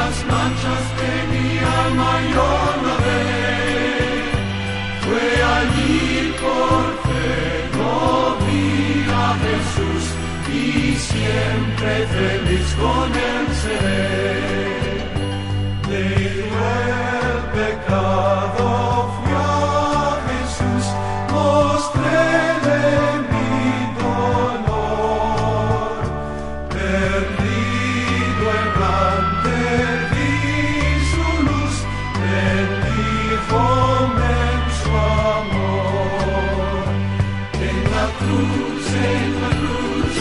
las manchas de mi alma yo lavé. Fue allí por fe, no vi a Jesús y siempre feliz con él seré. Dejo el pecado, fui a Jesús, mostréle mi dolor. Perdido errante, vi su luz, bendíjome en su amor. En la cruz,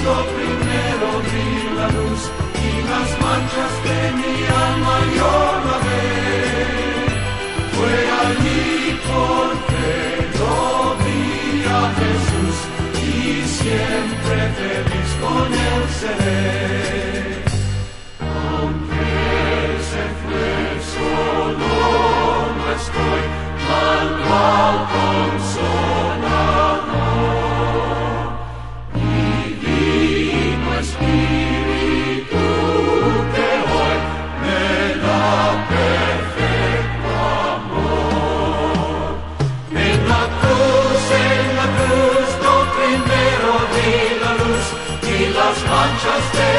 lo primero vi la luz y las manchas de mi alma yo lavé. Fue allí por fe, lo vi a Jesús y siempre feliz con él seré. Aunque él se fue, solo no estoy, tal cual consolador. Divino Espíritu que hoy me da perfecto amor. En la cruz, lo primero vi la luz y las manchas de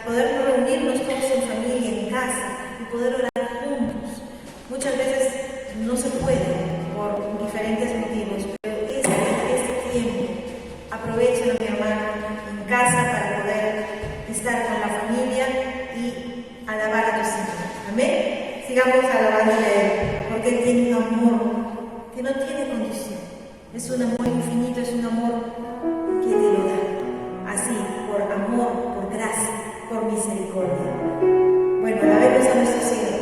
poder reunirnos todos en familia, en casa y poder orar juntos. Muchas veces no se puede por diferentes motivos, pero este tiempo, aprovechenlo, mi hermano, en casa para poder estar con la familia y alabar a tu Señor. Amén. Sigamos alabándole a Él, porque Él tiene un amor que no tiene condición. Es un amor infinito, es un amor que te lo da. Así, por amor, por gracia, por misericordia. Bueno, alabemos a nuestro Señor.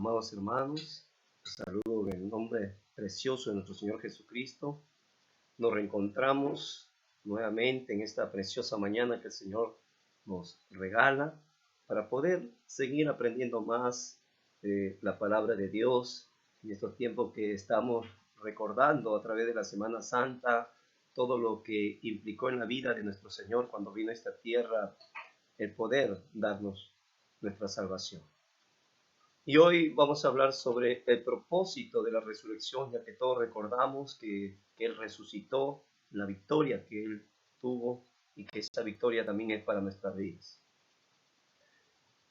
Amados hermanos, los saludo en el nombre precioso de nuestro Señor Jesucristo. Nos reencontramos nuevamente en esta preciosa mañana que el Señor nos regala para poder seguir aprendiendo más de la palabra de Dios en estos tiempos que estamos recordando a través de la Semana Santa todo lo que implicó en la vida de nuestro Señor cuando vino a esta tierra el poder darnos nuestra salvación. Y hoy vamos a hablar sobre el propósito de la resurrección, ya que todos recordamos que Él resucitó, la victoria que Él tuvo y que esa victoria también es para nuestras vidas.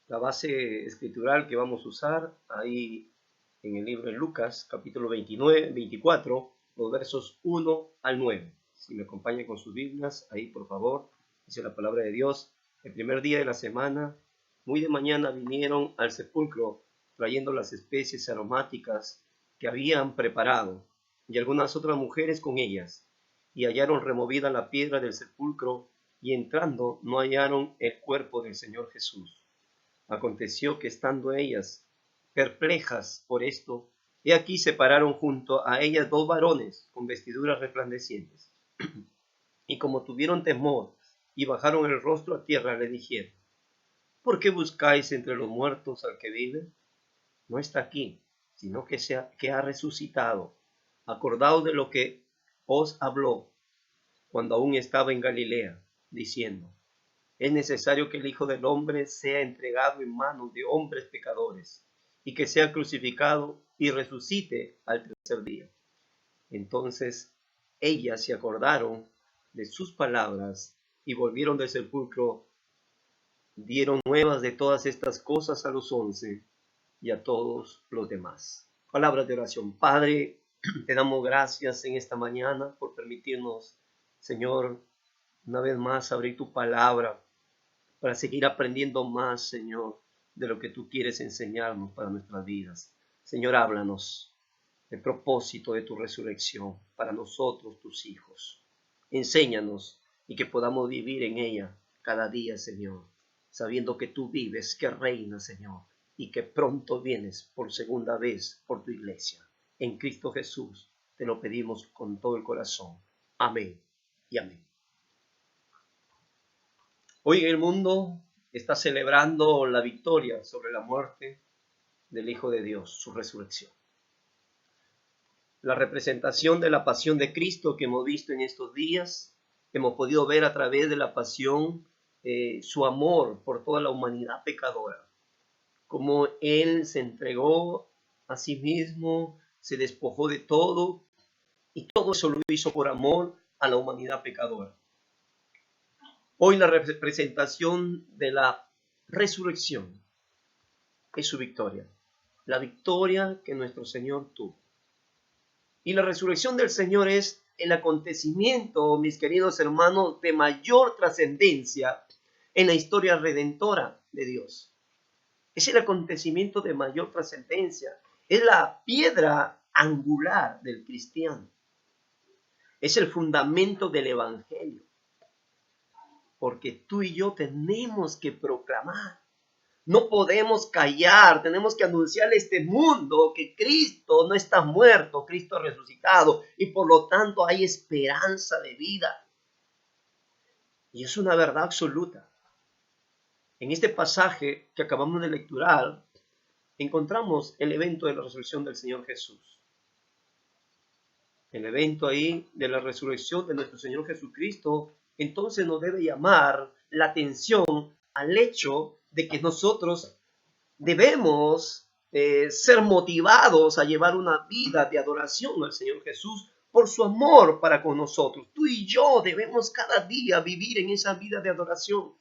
La base escritural que vamos a usar ahí en el libro de Lucas, capítulo 24, los versos 1 al 9. Si me acompañan con sus Biblias, ahí por favor, dice la palabra de Dios. El primer día de la semana, muy de mañana vinieron al sepulcro trayendo las especies aromáticas que habían preparado, y algunas otras mujeres con ellas, y hallaron removida la piedra del sepulcro, y entrando no hallaron el cuerpo del Señor Jesús. Aconteció que estando ellas perplejas por esto, he aquí se pararon junto a ellas dos varones con vestiduras resplandecientes, y como tuvieron temor y bajaron el rostro a tierra, le dijeron: ¿por qué buscáis entre los muertos al que vive? No está aquí, sino que ha resucitado. Acordaos de lo que os habló cuando aún estaba en Galilea, diciendo: es necesario que el Hijo del Hombre sea entregado en manos de hombres pecadores, y que sea crucificado y resucite al tercer día. Entonces ellas se acordaron de sus palabras y volvieron del sepulcro, dieron nuevas de todas estas cosas a los 11 y a todos los demás. Palabras de oración. Padre, te damos gracias en esta mañana por permitirnos, Señor, una vez más abrir tu palabra para seguir aprendiendo más, Señor, de lo que tú quieres enseñarnos para nuestras vidas. Señor, háblanos el propósito de tu resurrección para nosotros, tus hijos. Enséñanos y que podamos vivir en ella cada día, Señor, sabiendo que tú vives, que reinas, Señor, y que pronto vienes por segunda vez por tu iglesia. En Cristo Jesús te lo pedimos con todo el corazón. Amén y amén. Hoy el mundo está celebrando la victoria sobre la muerte del Hijo de Dios, su resurrección. La representación de la pasión de Cristo que hemos visto en estos días, hemos podido ver a través de la pasión su amor por toda la humanidad pecadora. Como Él se entregó a sí mismo, se despojó de todo, y todo eso lo hizo por amor a la humanidad pecadora. Hoy la representación de la resurrección es su victoria, la victoria que nuestro Señor tuvo. Y la resurrección del Señor es el acontecimiento, mis queridos hermanos, de mayor trascendencia en la historia redentora de Dios. Es el acontecimiento de mayor trascendencia. Es la piedra angular del cristiano. Es el fundamento del evangelio. Porque tú y yo tenemos que proclamar. No podemos callar. Tenemos que anunciarle a este mundo que Cristo no está muerto. Cristo ha resucitado. Y por lo tanto hay esperanza de vida. Y es una verdad absoluta. En este pasaje que acabamos de lecturar, encontramos el evento de la resurrección del Señor Jesús. El evento ahí de la resurrección de nuestro Señor Jesucristo, entonces nos debe llamar la atención al hecho de que nosotros debemos ser motivados a llevar una vida de adoración al Señor Jesús por su amor para con nosotros. Tú y yo debemos cada día vivir en esa vida de adoración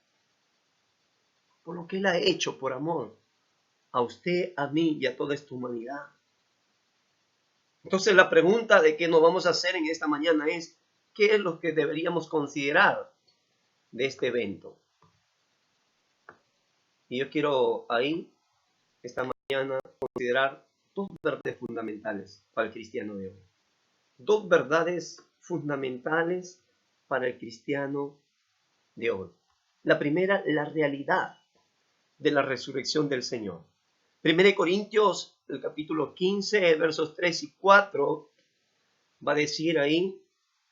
por lo que Él ha hecho por amor a usted, a mí y a toda esta humanidad. Entonces la pregunta de qué nos vamos a hacer en esta mañana es: ¿qué es lo que deberíamos considerar de este evento? Y yo quiero ahí, esta mañana, considerar dos verdades fundamentales para el cristiano de hoy. Dos verdades fundamentales para el cristiano de hoy. La primera, la realidad de la resurrección del Señor. 1 Corintios, el capítulo 15, versos 3 y 4, va a decir ahí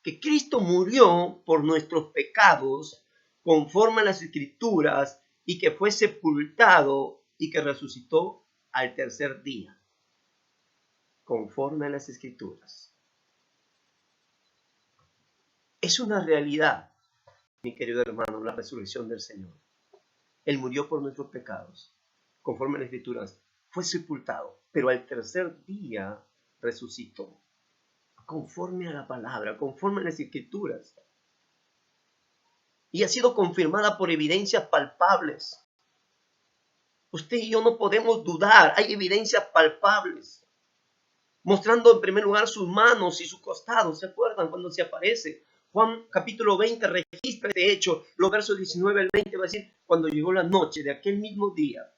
que Cristo murió por nuestros pecados conforme a las Escrituras y que fue sepultado y que resucitó al tercer día, conforme a las Escrituras. Es una realidad, mi querido hermano, la resurrección del Señor. Él murió por nuestros pecados, conforme a las Escrituras, fue sepultado, pero al tercer día resucitó, conforme a la palabra, conforme a las Escrituras. Y ha sido confirmada por evidencias palpables. Usted y yo no podemos dudar, hay evidencias palpables, mostrando en primer lugar sus manos y su costado. ¿Se acuerdan cuando se aparece? Juan capítulo 20 registra este hecho. Los versos 19 al 20 va a decir, cuando llegó la noche de aquel mismo día,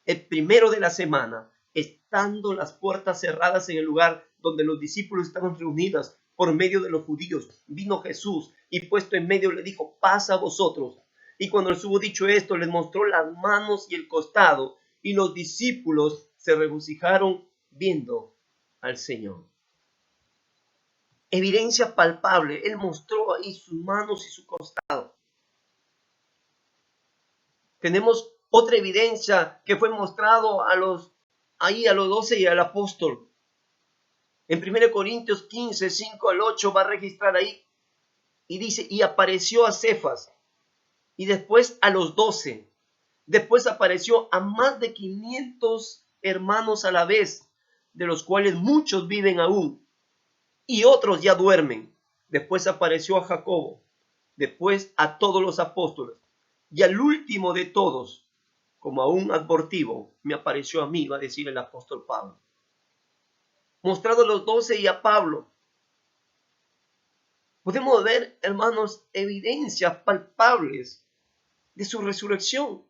el primero de la semana, estando las puertas cerradas en el lugar donde los discípulos estaban reunidos por medio de los judíos, vino Jesús y puesto en medio le dijo, paz a vosotros. Y cuando les hubo dicho esto, les mostró las manos y el costado, y los discípulos se regocijaron viendo al Señor. Evidencia palpable, Él mostró ahí sus manos y su costado. Tenemos otra evidencia que fue mostrado a los 12 y al apóstol. En 1 Corintios 15, 5 al 8 va a registrar ahí y dice, y apareció a Cefas y después a los 12. Después apareció a más de 500 hermanos a la vez, de los cuales muchos viven aún y otros ya duermen. Después apareció a Jacobo, después a todos los apóstoles y al último de todos, como a un abortivo, me apareció a mí, va a decir el apóstol Pablo. Mostrado a los 12 y a Pablo. Podemos ver, hermanos, evidencias palpables de su resurrección.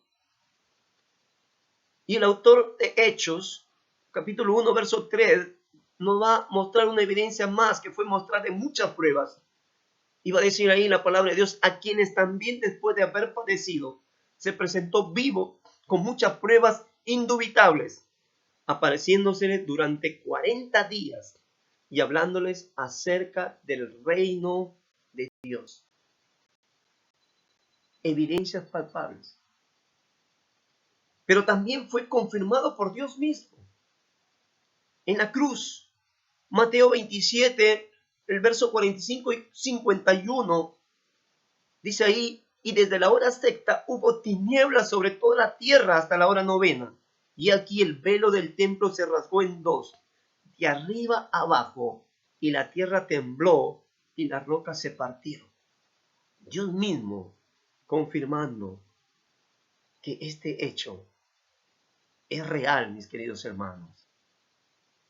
Y el autor de Hechos, capítulo 1, verso 3, nos va a mostrar una evidencia más que fue mostrada en muchas pruebas. Y va a decir ahí la palabra de Dios, a quienes también después de haber padecido, se presentó vivo con muchas pruebas indubitables, apareciéndoseles durante 40 días y hablándoles acerca del reino de Dios. Evidencias palpables. Pero también fue confirmado por Dios mismo. En la cruz, Mateo 27, el verso 45 y 51, dice ahí, y desde la hora sexta hubo tinieblas sobre toda la tierra hasta la hora novena. Y aquí el velo del templo se rasgó en dos, de arriba abajo, y la tierra tembló y las rocas se partieron. Dios mismo confirmando que este hecho es real, mis queridos hermanos.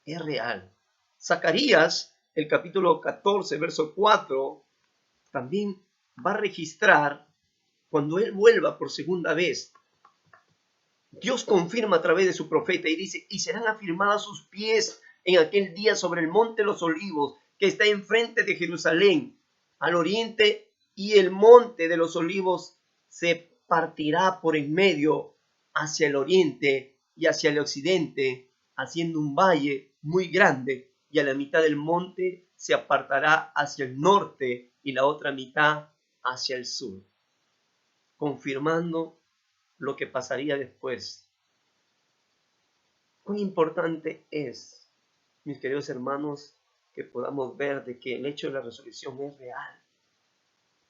Es real. Zacarías, el capítulo 14, verso 4, también va a registrar cuando Él vuelva por segunda vez. Dios confirma a través de su profeta y dice, y serán afirmadas sus pies en aquel día sobre el monte de los olivos, que está enfrente de Jerusalén, al oriente, y el monte de los olivos se partirá por en medio hacia el oriente y hacia el occidente, haciendo un valle muy grande, y a la mitad del monte se apartará hacia el norte y la otra mitad hacia el sur, confirmando lo que pasaría después. Cuán importante es, mis queridos hermanos, que podamos ver de que el hecho de la resurrección es real.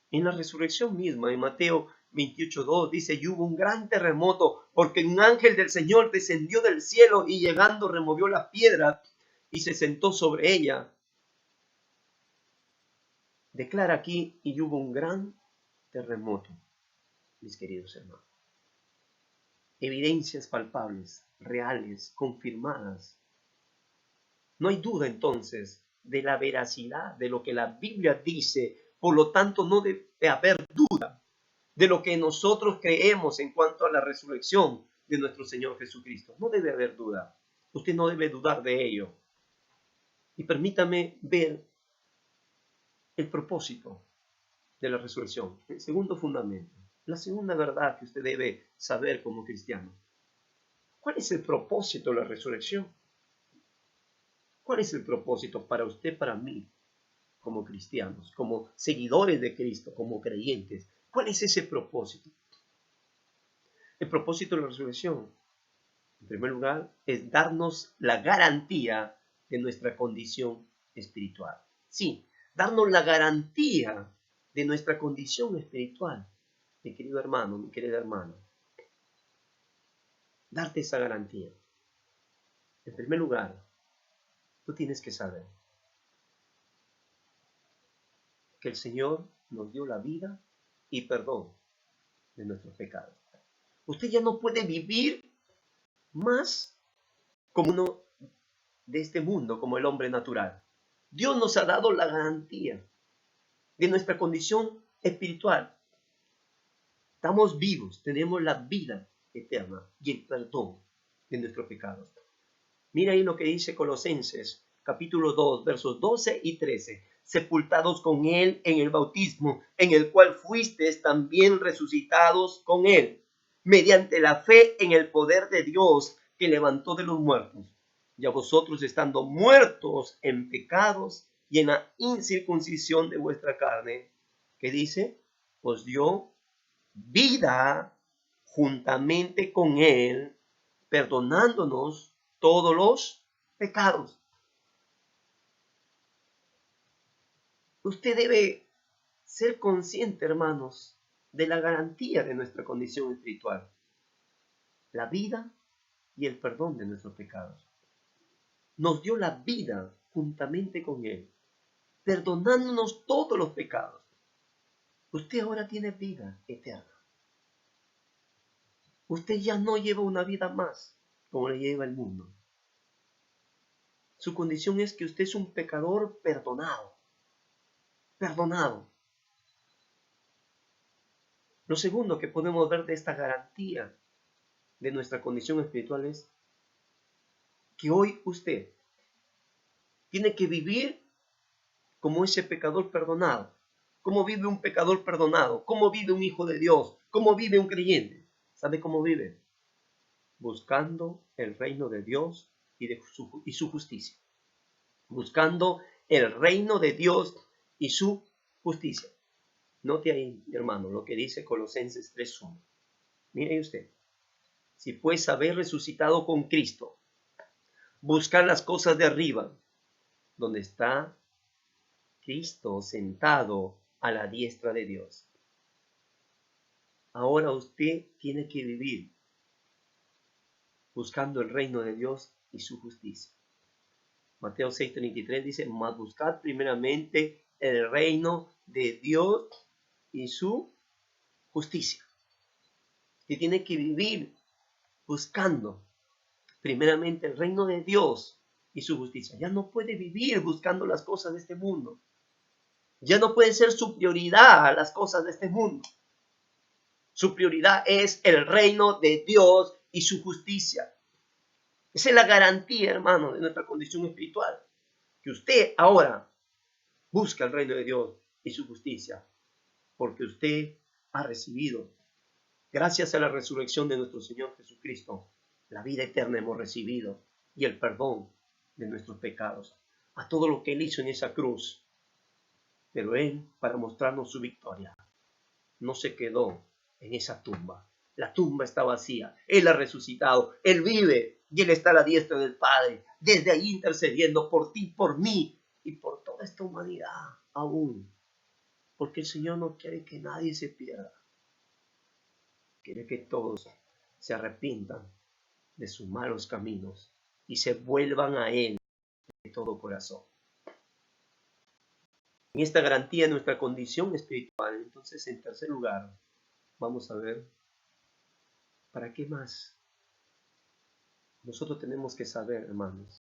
En la resurrección misma, en Mateo 28:2 dice, y hubo un gran terremoto, porque un ángel del Señor descendió del cielo y llegando removió la piedra y se sentó sobre ella. Declara aquí, y hubo un gran terremoto, mis queridos hermanos. Evidencias palpables, reales, confirmadas. No hay duda entonces de la veracidad de lo que la Biblia dice, por lo tanto no debe haber duda de lo que nosotros creemos en cuanto a la resurrección de nuestro Señor Jesucristo. No debe haber duda. Usted no debe dudar de ello. Y permítame ver el propósito de la resurrección. El segundo fundamento, la segunda verdad que usted debe saber como cristiano. ¿Cuál es el propósito de la resurrección? ¿Cuál es el propósito para usted, para mí, como cristianos, como seguidores de Cristo, como creyentes? ¿Cuál es ese propósito? El propósito de la resurrección, en primer lugar, es darnos la garantía de nuestra condición espiritual. Sí, darnos la garantía de nuestra condición espiritual. Mi querido hermano, mi querida hermana, darte esa garantía. En primer lugar, tú tienes que saber que el Señor nos dio la vida y perdón de nuestros pecados. Usted ya no puede vivir más como uno de este mundo, como el hombre natural. Dios nos ha dado la garantía de nuestra condición espiritual. Estamos vivos, tenemos la vida eterna y el perdón de nuestros pecados. Mira ahí lo que dice Colosenses, capítulo 2, versos 12 y 13. Sepultados con Él en el bautismo, en el cual fuisteis también resucitados con Él, mediante la fe en el poder de Dios que levantó de los muertos. Y a vosotros, estando muertos en pecados y en la incircuncisión de vuestra carne, ¿qué dice? Os dio vida juntamente con Él, perdonándonos todos los pecados. Usted debe ser consciente, hermanos, de la garantía de nuestra condición espiritual, la vida y el perdón de nuestros pecados. Nos dio la vida juntamente con Él, perdonándonos todos los pecados. Usted ahora tiene vida eterna. Usted ya no lleva una vida más como le lleva el mundo. Su condición es que usted es un pecador perdonado. Perdonado. Lo segundo que podemos ver de esta garantía de nuestra condición espiritual es que hoy usted tiene que vivir como ese pecador perdonado. ¿Cómo vive un pecador perdonado? ¿Cómo vive un hijo de Dios? ¿Cómo vive un creyente? ¿Sabe cómo vive? Buscando el reino de Dios y su justicia. Buscando el reino de Dios y su justicia. Note ahí, mi hermano, lo que dice Colosenses 3:1. Mire usted. Si pues habéis resucitado con Cristo, buscar las cosas de arriba, donde está Cristo sentado a la diestra de Dios. Ahora usted tiene que vivir buscando el reino de Dios y su justicia. Mateo 6:33 dice, mas buscad primeramente el reino de Dios y su justicia. Usted tiene que vivir buscando primeramente el reino de Dios y su justicia. Ya no puede vivir buscando las cosas de este mundo. Ya no puede ser su prioridad las cosas de este mundo. Su prioridad es el reino de Dios y su justicia. Esa es la garantía, hermano, de nuestra condición espiritual. Que usted ahora busca el reino de Dios y su justicia. Porque usted ha recibido, gracias a la resurrección de nuestro Señor Jesucristo, la vida eterna hemos recibido y el perdón de nuestros pecados. A todo lo que Él hizo en esa cruz. Pero Él, para mostrarnos su victoria, no se quedó en esa tumba. La tumba está vacía. Él ha resucitado. Él vive y Él está a la diestra del Padre. Desde ahí intercediendo por ti, por mí y por toda esta humanidad aún. Porque el Señor no quiere que nadie se pierda. Quiere que todos se arrepientan de sus malos caminos y se vuelvan a Él de todo corazón. En esta garantía de nuestra condición espiritual, entonces, en tercer lugar, vamos a ver para qué más. Nosotros tenemos que saber, hermanos,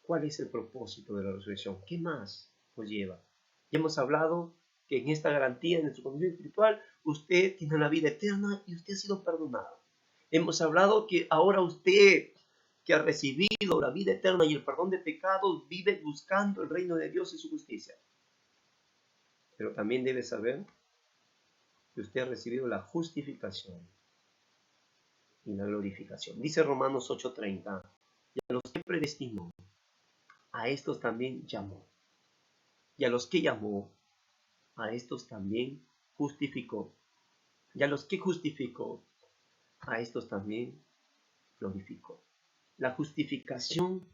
cuál es el propósito de la resurrección. ¿Qué más nos lleva? Ya hemos hablado que en esta garantía de nuestra condición espiritual, usted tiene la vida eterna y usted ha sido perdonado. Hemos hablado que ahora usted, que ha recibido la vida eterna y el perdón de pecados, vive buscando el reino de Dios y su justicia. Pero también debe saber que usted ha recibido la justificación. y la glorificación. Dice Romanos 8:30, y a los que predestinó, a estos también llamó. Y a los que llamó, a estos también justificó. Y a los que justificó, a estos también glorificó. La justificación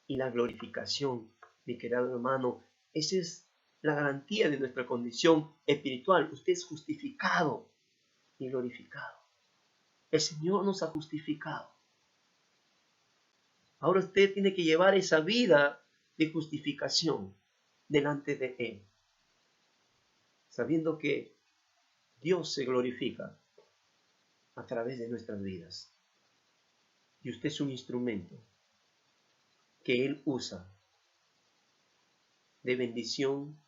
y la glorificación, mi querido hermano, esa es la garantía de nuestra condición espiritual. Usted es justificado y glorificado. El Señor nos ha justificado. Ahora usted tiene que llevar esa vida de justificación delante de Él, sabiendo que Dios se glorifica a través de nuestras vidas. Y usted es un instrumento que Él usa de bendición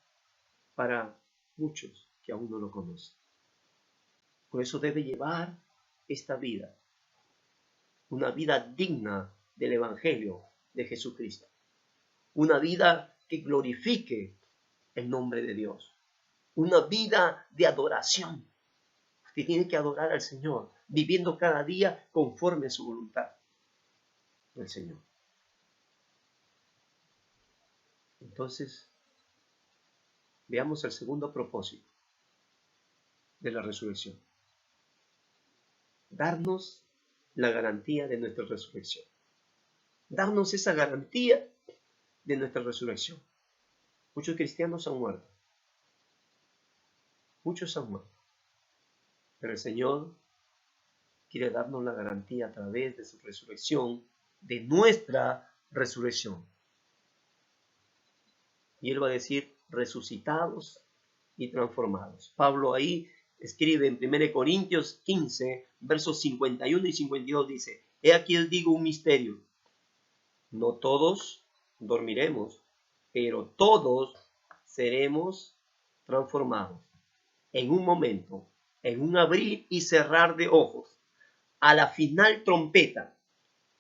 para muchos que aún no lo conocen. Por eso debe llevar esta vida, una vida digna del Evangelio de Jesucristo, una vida que glorifique el nombre de Dios, una vida de adoración. Usted tiene que adorar al Señor, viviendo cada día conforme a su voluntad del Señor. Entonces, veamos el segundo propósito de la resurrección. Darnos la garantía de nuestra resurrección. Darnos esa garantía de nuestra resurrección. Muchos cristianos han muerto. Muchos han muerto. Pero el Señor quiere darnos la garantía a través de su resurrección, de nuestra resurrección. Y Él va a decir, resucitados y transformados. Pablo ahí escribe en 1 Corintios 15, versos 51 y 52, dice, he aquí os digo un misterio. No todos dormiremos, pero todos seremos transformados. En un momento, en un abrir y cerrar de ojos, a la final trompeta,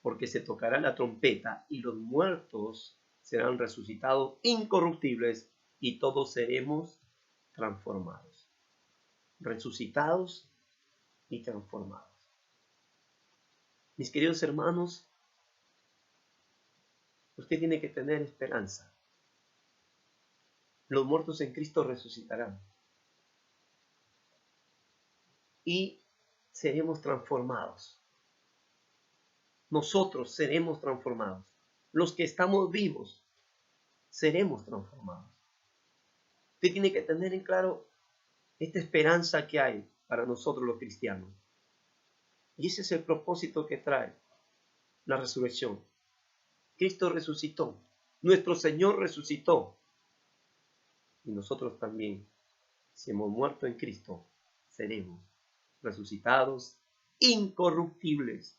porque se tocará la trompeta y los muertos serán resucitados incorruptibles y todos seremos transformados. Resucitados y transformados. Mis queridos hermanos, usted tiene que tener esperanza. Los muertos en Cristo resucitarán. Y seremos transformados. Nosotros seremos transformados. Los que estamos vivos seremos transformados. Usted tiene que tener en claro esta esperanza que hay para nosotros los cristianos. Y ese es el propósito que trae la resurrección. Cristo resucitó. Nuestro Señor resucitó. Y nosotros también, si hemos muerto en Cristo, seremos resucitados incorruptibles.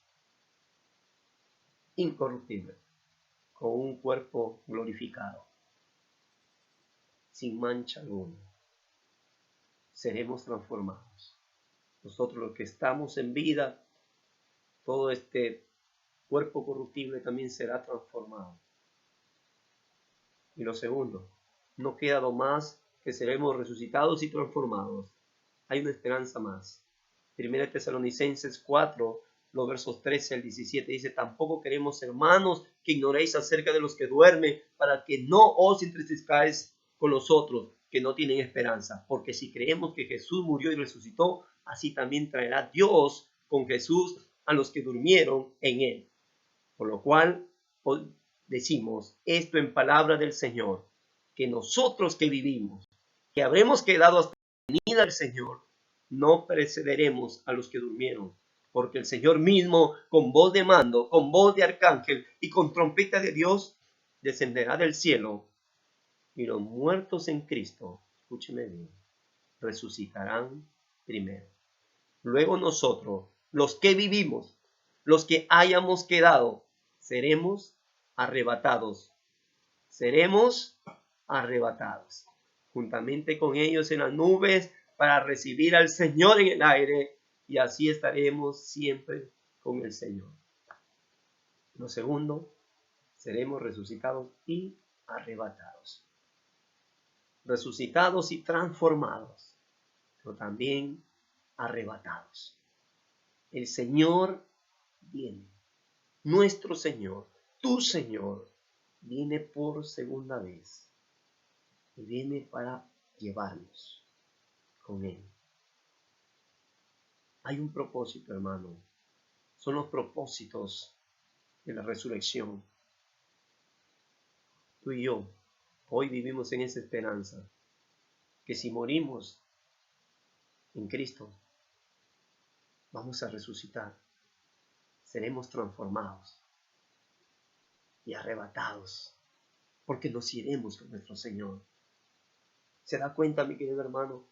Incorruptibles. Con un cuerpo glorificado. Sin mancha alguna. Seremos transformados. Nosotros los que estamos en vida, todo este cuerpo corruptible también será transformado. Y lo segundo, no queda lo más que seremos resucitados y transformados. Hay una esperanza más. 1 Tesalonicenses 4, los versos 13 al 17 dice, tampoco queremos, hermanos, que ignoréis acerca de los que duermen, para que no os entristezcáis con los otros que no tienen esperanza. Porque si creemos que Jesús murió y resucitó, así también traerá Dios con Jesús a los que durmieron en él. Por lo cual decimos esto en palabra del Señor, que nosotros que vivimos, que habremos quedado hasta la venida del Señor, no precederemos a los que durmieron, porque el Señor mismo, con voz de mando, con voz de arcángel y con trompeta de Dios, descenderá del cielo, y los muertos en Cristo, escúcheme bien, resucitarán primero. Luego nosotros, los que vivimos, los que hayamos quedado, seremos arrebatados. Seremos arrebatados, juntamente con ellos en las nubes, para recibir al Señor en el aire, y así estaremos siempre con el Señor. Lo segundo, seremos resucitados y arrebatados. Resucitados y transformados, pero también arrebatados. El Señor viene. Nuestro Señor, tu Señor, viene por segunda vez. Y viene para llevarnos con Él. Hay un propósito, hermano. Son los propósitos de la resurrección. Tú y yo hoy vivimos en esa esperanza, que si morimos en Cristo, vamos a resucitar, seremos transformados y arrebatados, porque nos iremos con nuestro Señor. ¿Se da cuenta, mi querido hermano,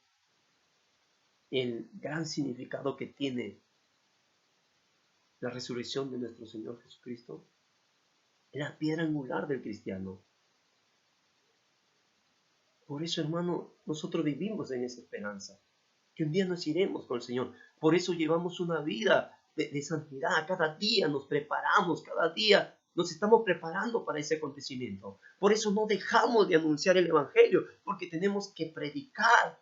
el gran significado que tiene la resurrección de nuestro Señor Jesucristo? Es la piedra angular del cristiano. Por eso, hermano, nosotros vivimos en esa esperanza, que un día nos iremos con el Señor. Por eso llevamos una vida de santidad. Cada día nos preparamos, cada día nos estamos preparando para ese acontecimiento. Por eso no dejamos de anunciar el Evangelio, porque tenemos que predicar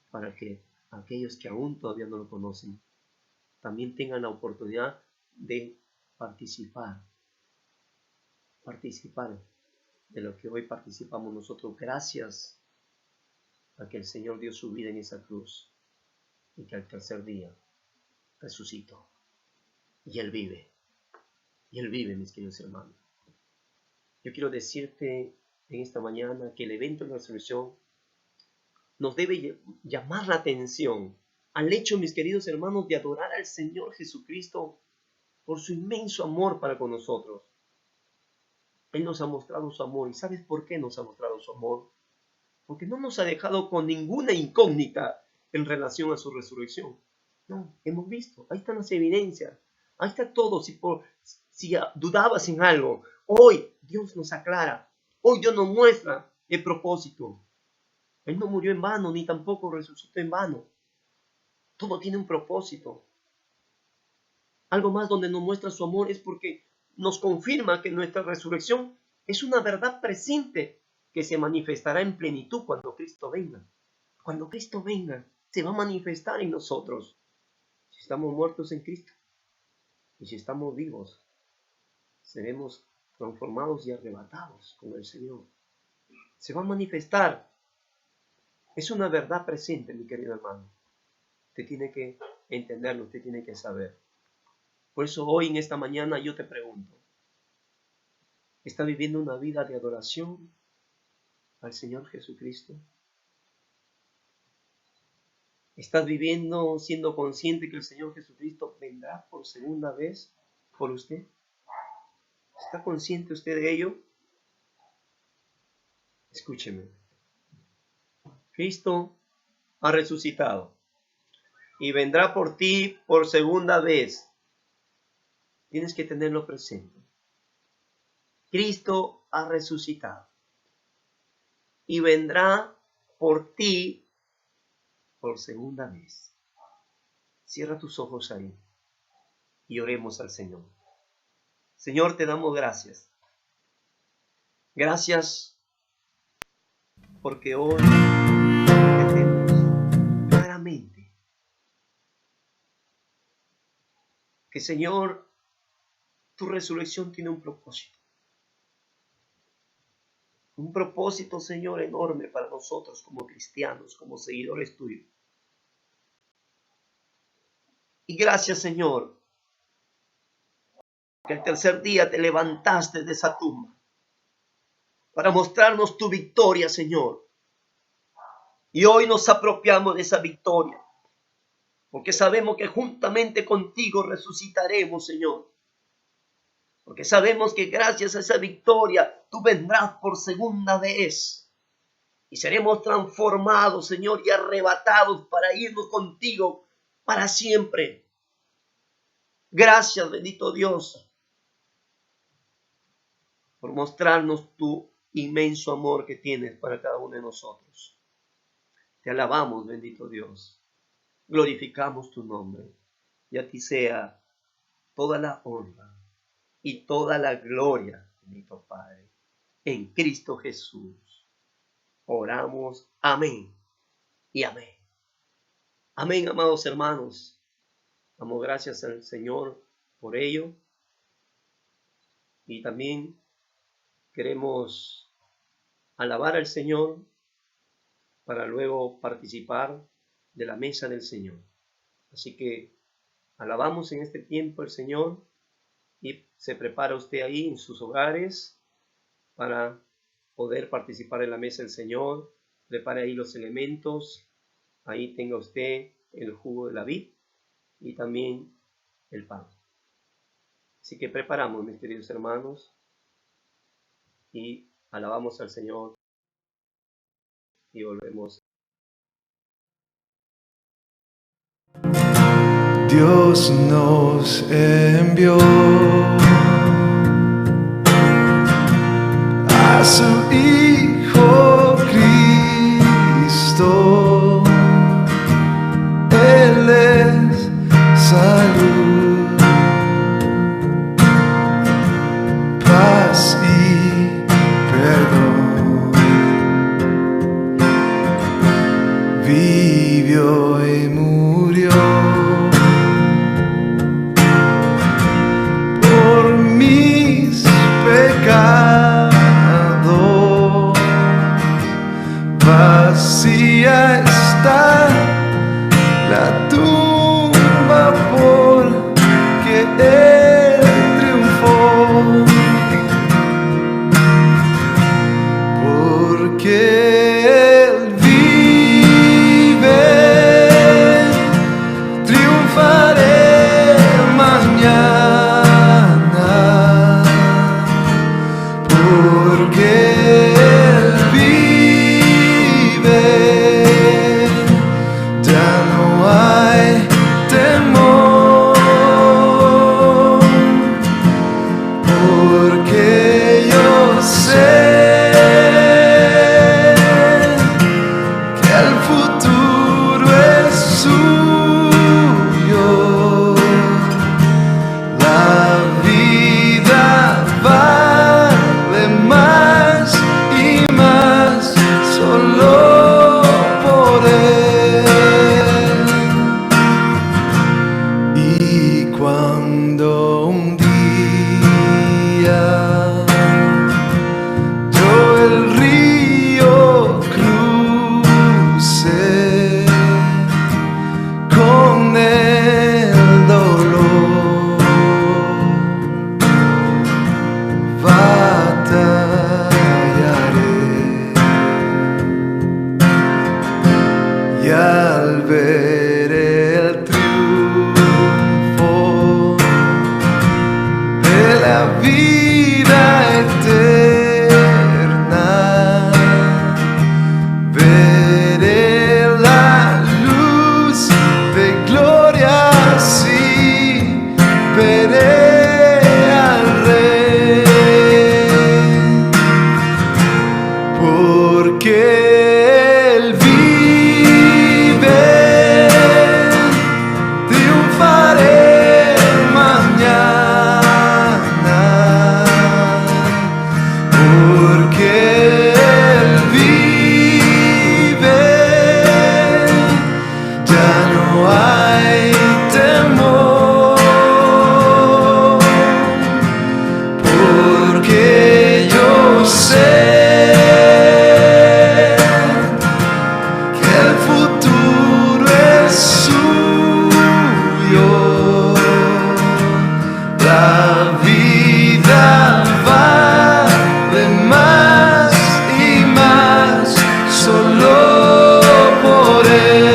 para que aquellos que aún todavía no lo conocen también tengan la oportunidad de participar de lo que hoy participamos nosotros, gracias a que el Señor dio su vida en esa cruz y que al tercer día resucitó. Y Él vive, mis queridos hermanos. Yo quiero decirte en esta mañana que el evento de la resurrección nos debe llamar la atención al hecho, mis queridos hermanos, de adorar al Señor Jesucristo por su inmenso amor para con nosotros. Él nos ha mostrado su amor. ¿Y sabes por qué nos ha mostrado su amor? Porque no nos ha dejado con ninguna incógnita en relación a su resurrección. No, hemos visto. Ahí están las evidencias. Ahí está todo. Si dudabas en algo, hoy Dios nos aclara. Hoy Dios nos muestra el propósito. Él no murió en vano, ni tampoco resucitó en vano. Todo tiene un propósito. Algo más donde nos muestra su amor es porque nos confirma que nuestra resurrección es una verdad presente que se manifestará en plenitud cuando Cristo venga. Cuando Cristo venga, se va a manifestar en nosotros. Si estamos muertos en Cristo y si estamos vivos, seremos transformados y arrebatados con el Señor. Se va a manifestar. Es una verdad presente, mi querido hermano. Usted tiene que entenderlo, usted tiene que saber. Por eso hoy en esta mañana yo te pregunto, ¿estás viviendo una vida de adoración al Señor Jesucristo? ¿Estás viviendo siendo consciente que el Señor Jesucristo vendrá por segunda vez por usted? ¿Está consciente usted de ello? Escúcheme. Cristo ha resucitado y vendrá por ti por segunda vez. Tienes que tenerlo presente. Cristo ha resucitado y vendrá por ti por segunda vez. Cierra tus ojos ahí y oremos al Señor. Señor, te damos gracias. Gracias porque hoy entendemos claramente que, Señor, tu resurrección tiene un propósito. Un propósito, Señor, enorme para nosotros como cristianos, como seguidores tuyos. Y gracias, Señor, que el tercer día te levantaste de esa tumba para mostrarnos tu victoria, Señor. Y hoy nos apropiamos de esa victoria, porque sabemos que juntamente contigo resucitaremos, Señor. Porque sabemos que gracias a esa victoria tú vendrás por segunda vez. Y seremos transformados, Señor, y arrebatados para irnos contigo para siempre. Gracias, bendito Dios, por mostrarnos tu inmenso amor que tienes para cada uno de nosotros. Te alabamos, bendito Dios. Glorificamos tu nombre. Y a ti sea toda la honra y toda la gloria, bendito Padre, en Cristo Jesús. Oramos, amén y amén. Amén, amados hermanos. Damos gracias al Señor por ello. Y también queremos alabar al Señor para luego participar de la mesa del Señor. Así que alabamos en este tiempo al Señor y se prepara usted ahí en sus hogares para poder participar en la mesa del Señor. Prepare ahí los elementos. Ahí tenga usted el jugo de la vid y también el pan. Así que preparamos, mis queridos hermanos, y alabamos al Señor y volvemos. Dios nos envió a su Hijo Cristo. Él es salud, paz y perdón. Vivió y murió por mis pecados. Vacía está la tumba porque Él triunfó, porque Él vive. Triunfaré mañana, porque Él vive. Ya no hay temor, porque yo sé que el futuro es suyo. La vida vale más y más solo por Él. Y cuando un día yo el río crucé con el dolor, batallaré, y al ver el triunfo de la vida eterna, veré la luz de gloria, sí, veré al Rey, porque Él vive. Triunfaré mañana, porque Él vive. Ya no hay temor, porque yo sé que el futuro es suyo. La vida vale más y más solo por Él.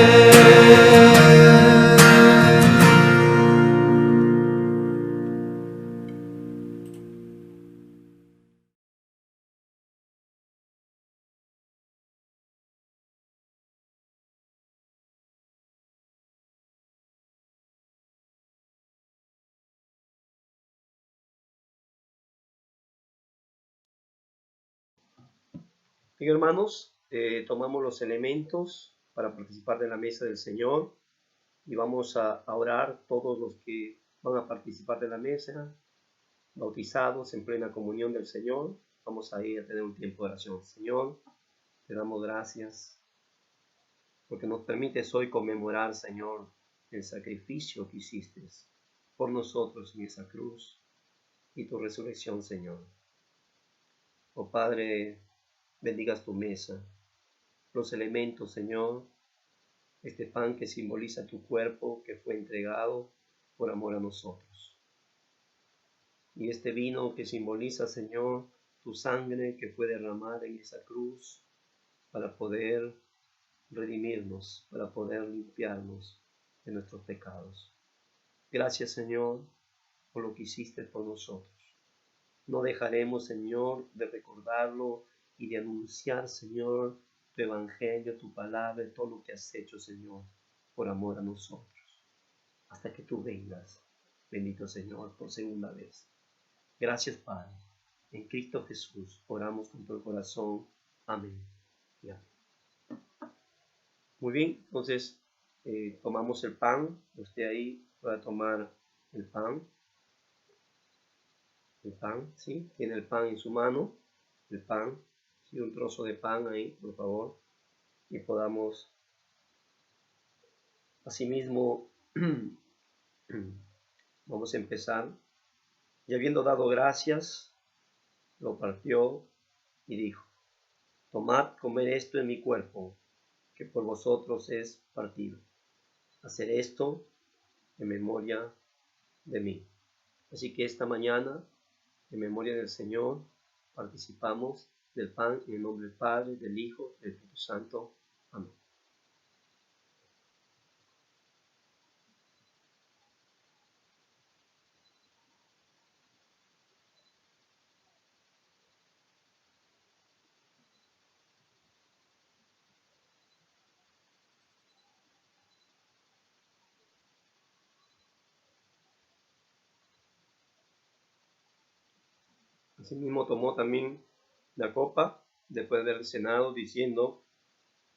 Bien, hermanos, tomamos los elementos para participar de la mesa del Señor y vamos a orar todos los que van a participar de la mesa, bautizados en plena comunión del Señor. Vamos a ir a tener un tiempo de oración. Señor, te damos gracias porque nos permites hoy conmemorar, Señor, el sacrificio que hiciste por nosotros en esa cruz y tu resurrección, Señor. Oh Padre, bendigas tu mesa, los elementos, Señor, este pan que simboliza tu cuerpo que fue entregado por amor a nosotros. Y este vino que simboliza, Señor, tu sangre que fue derramada en esa cruz para poder redimirnos, para poder limpiarnos de nuestros pecados. Gracias, Señor, por lo que hiciste por nosotros. No dejaremos, Señor, de recordarlo y de anunciar, Señor, tu evangelio, tu palabra, todo lo que has hecho, Señor, por amor a nosotros, hasta que tú vengas, bendito Señor, por segunda vez. Gracias, Padre. En Cristo Jesús oramos con todo el corazón. Amén y amén. Muy bien, entonces tomamos el pan. Usted ahí va tomar el pan. El pan, ¿sí? Tiene el pan en su mano. El pan, ¿sí? Un trozo de pan ahí, por favor. Y podamos, asimismo, vamos a empezar. Y habiendo dado gracias, lo partió y dijo: tomad, comed esto en mi cuerpo, que por vosotros es partido. Hacer esto en memoria de mí. Así que esta mañana, en memoria del Señor, participamos del pan en el nombre del Padre, del Hijo, del Espíritu Santo. Amén. Asimismo tomó también la copa después de haber cenado, diciendo: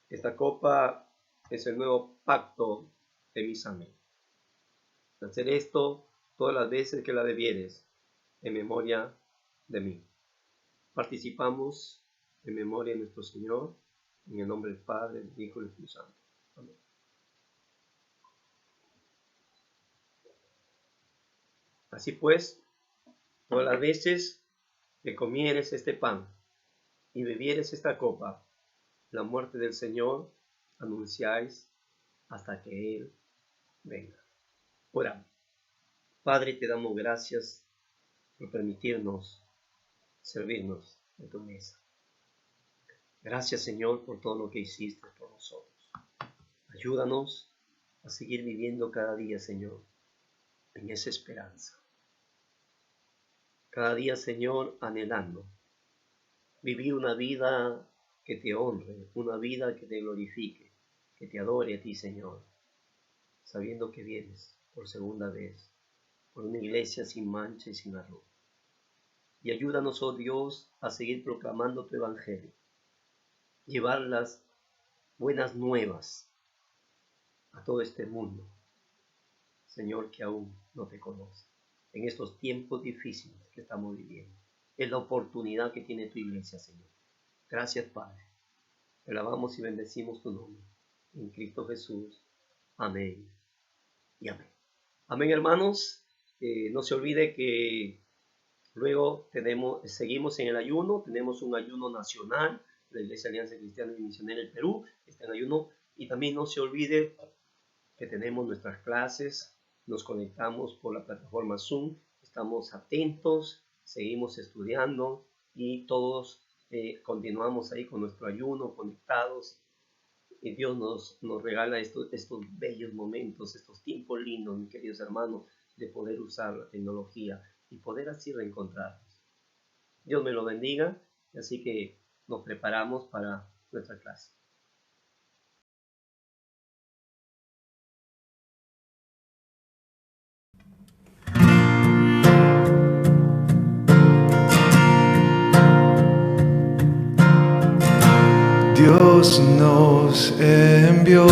esta copa es el nuevo pacto de mi sangre. Hacer esto todas las veces que la bebieres, en memoria de mí. Participamos en memoria de nuestro Señor, en el nombre del Padre, del Hijo y del Espíritu Santo. Amén. Así pues, todas las veces que comieres este pan y bebieres esta copa, la muerte del Señor anunciáis hasta que Él venga. Oramos. Padre, te damos gracias por permitirnos servirnos de tu mesa. Gracias, Señor, por todo lo que hiciste por nosotros. Ayúdanos a seguir viviendo cada día, Señor, en esa esperanza. Cada día, Señor, anhelando vivir una vida que te honre, una vida que te glorifique, que te adore a ti, Señor, sabiendo que vienes por segunda vez, por una iglesia sin mancha y sin arruga. Y ayúdanos, oh Dios, a seguir proclamando tu evangelio, llevar las buenas nuevas a todo este mundo, Señor, que aún no te conoce. En estos tiempos difíciles que estamos viviendo, es la oportunidad que tiene tu iglesia, Señor. Gracias, Padre. Te alabamos y bendecimos tu nombre. En Cristo Jesús. Amén y amén. Amén, hermanos. No se olvide que luego seguimos en el ayuno. Tenemos un ayuno nacional de la Iglesia Alianza Cristiana y Misionera del Perú. Está en ayuno. Y también no se olvide que tenemos nuestras clases. Nos conectamos por la plataforma Zoom. Estamos atentos, seguimos estudiando y todos continuamos ahí con nuestro ayuno, conectados. Y Dios nos regala estos bellos momentos, estos tiempos lindos, mis queridos hermanos, de poder usar la tecnología y poder así reencontrarnos. Dios me lo bendiga, así que nos preparamos para nuestra clase. Dios nos envió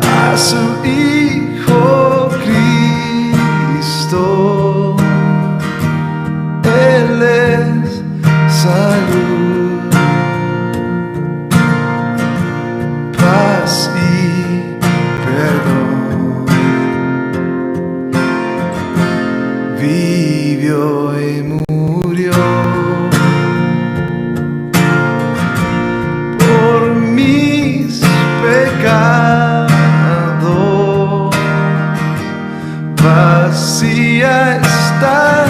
a su Hijo Cristo. Él es salud. vivió y murió por mis pecados. Vacía está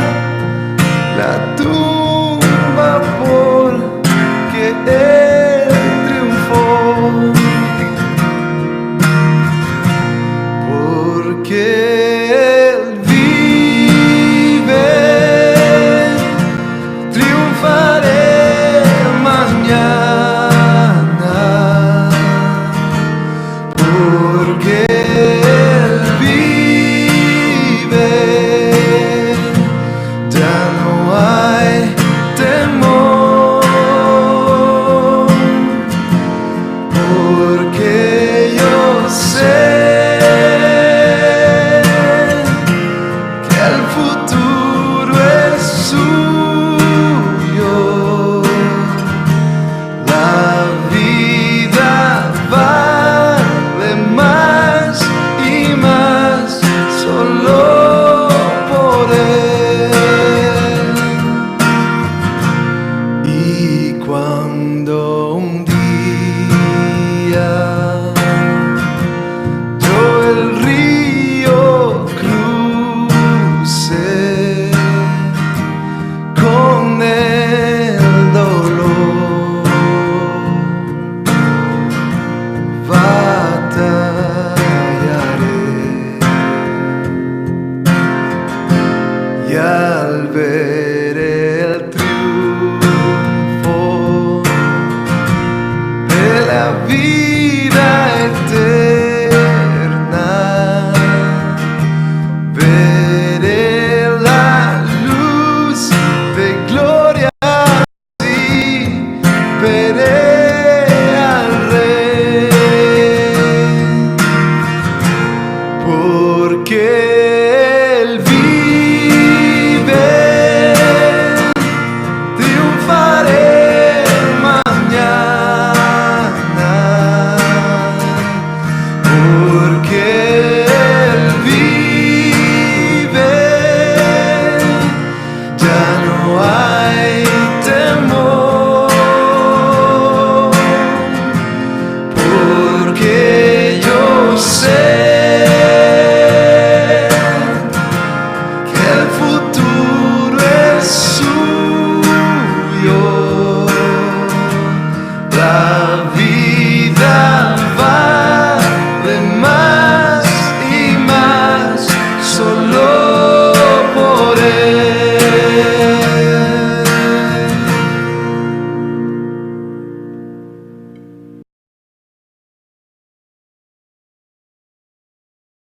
la tumba porque Él triunfó, porque Él vive. Triunfaré mañana, porque Él vive. Ya no hay temor, porque yo sé que el futuro es suyo. La vida vale más y más solo por Él. Y cuando un día yo el río crucé con el dolor, batallaré y al ver